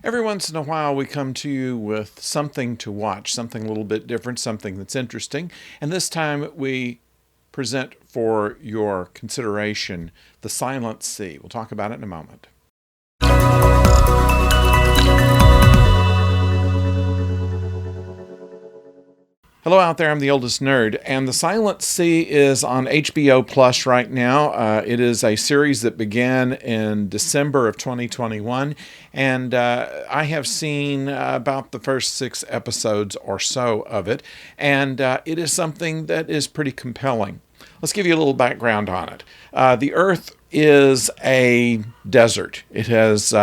Every once in a while, we come to you with something to watch, something a little bit different, something that's interesting. And this time we present for your consideration The Silent Sea. We'll talk about it in a moment. Hello out there, I'm the oldest nerd, and The Silent Sea is on HBO Plus right now. It is a series that began in December of 2021, and I have seen about the first 6 episodes or so of it, and it is something that is pretty compelling. Let's give you a little background on it. The Earth is a desert. It has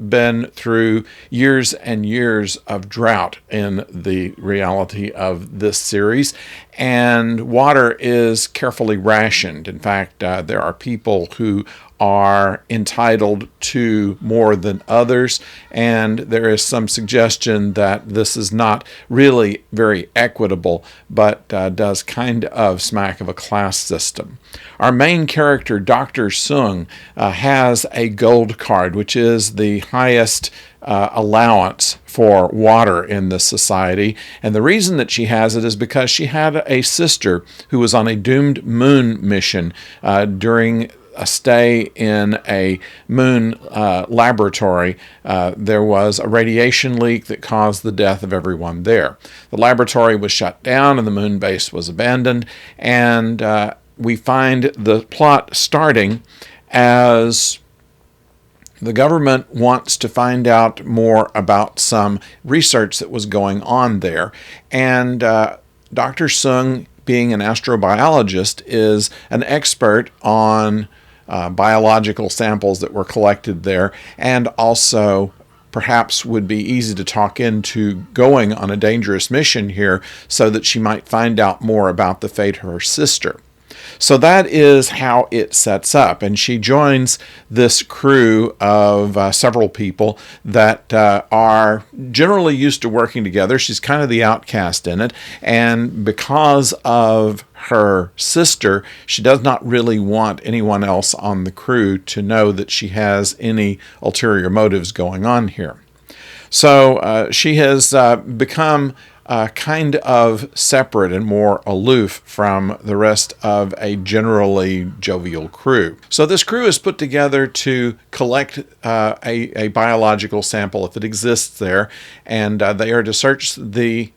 been through years and years of drought in the reality of this series, and water is carefully rationed. In fact, there are people who are entitled to more than others, and there is some suggestion that this is not really very equitable, but does kind of smack of a class system. Our main character, Dr. Sung, has a gold card, which is the highest allowance for water in this society. And the reason that she has it is because she had a sister who was on a doomed moon mission during a stay in a moon laboratory. There was a radiation leak that caused the death of everyone there. The laboratory was shut down and the moon base was abandoned, and we find the plot starting as the government wants to find out more about some research that was going on there, and Dr. Sung, being an astrobiologist, is an expert on biological samples that were collected there, and also perhaps would be easy to talk into going on a dangerous mission here so that she might find out more about the fate of her sister. So that is how it sets up, and she joins this crew of several people that are generally used to working together. She's kind of the outcast in it, and because of her sister, she does not really want anyone else on the crew to know that she has any ulterior motives going on here. So she has become kind of separate and more aloof from the rest of a generally jovial crew. So this crew is put together to collect a biological sample if it exists there, and they are to search the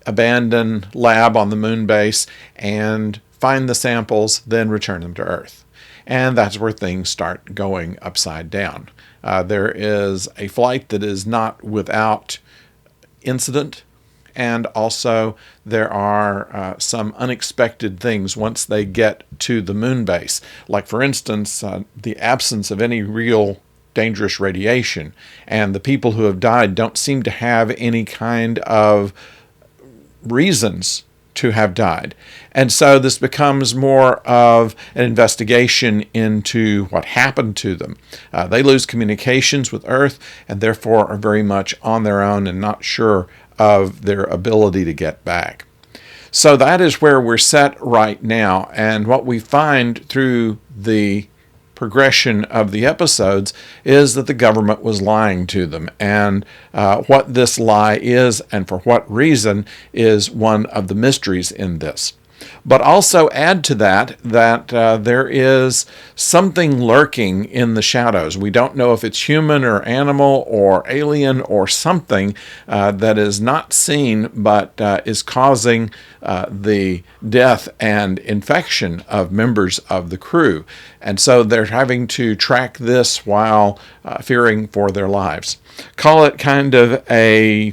abandoned lab on the moon base and find the samples, then return them to Earth. And that's where things start going upside down. There is a flight that is not without incident, and also there are some unexpected things once they get to the moon base. Like, for instance, the absence of any real dangerous radiation, and the people who have died don't seem to have any kind of reasons to have died. And so this becomes more of an investigation into what happened to them. They lose communications with Earth and therefore are very much on their own and not sure of their ability to get back. So that is where we're set right now, and what we find through the progression of the episodes is that the government was lying to them, and what this lie is and for what reason is one of the mysteries in this. But also add to that there is something lurking in the shadows. We don't know if it's human or animal or alien or something that is not seen but is causing the death and infection of members of the crew. And so they're having to track this while fearing for their lives. Call it kind of a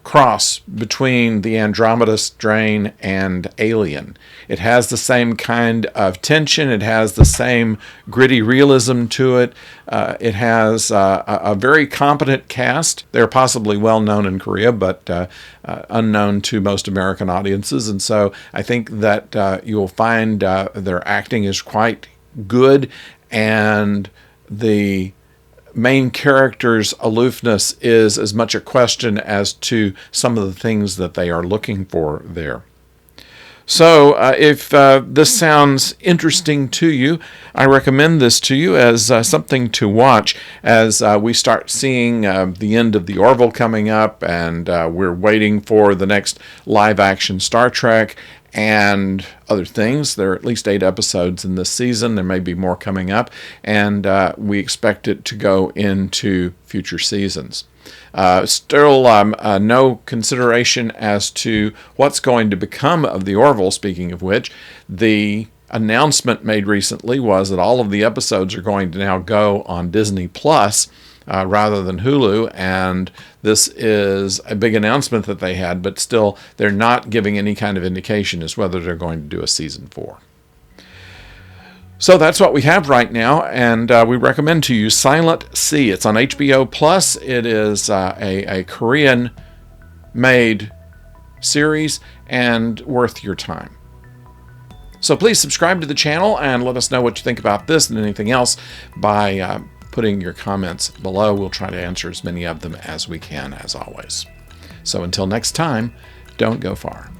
cross between the Andromeda Strain and Alien. It has the same kind of tension. It has the same gritty realism to it. It has a very competent cast. They're possibly well known in Korea, but unknown to most American audiences. And so I think that you will find their acting is quite good, and the main character's aloofness is as much a question as to some of the things that they are looking for there. So if this sounds interesting to you, I recommend this to you as something to watch as we start seeing the end of the Orville coming up, and we're waiting for the next live-action Star Trek and other things. There are at least 8 episodes in this season. There may be more coming up, and we expect it to go into future seasons. Still no consideration as to what's going to become of the Orville. Speaking of which, the announcement made recently was that all of the episodes are going to now go on Disney Plus rather than Hulu, and this is a big announcement that they had, but still they're not giving any kind of indication as whether they're going to do a season 4. So that's what we have right now, and we recommend to you Silent Sea. It's on HBO Plus. It is a Korean-made series and worth your time. So please subscribe to the channel and let us know what you think about this and anything else by putting your comments below. We'll try to answer as many of them as we can, as always. So until next time, don't go far.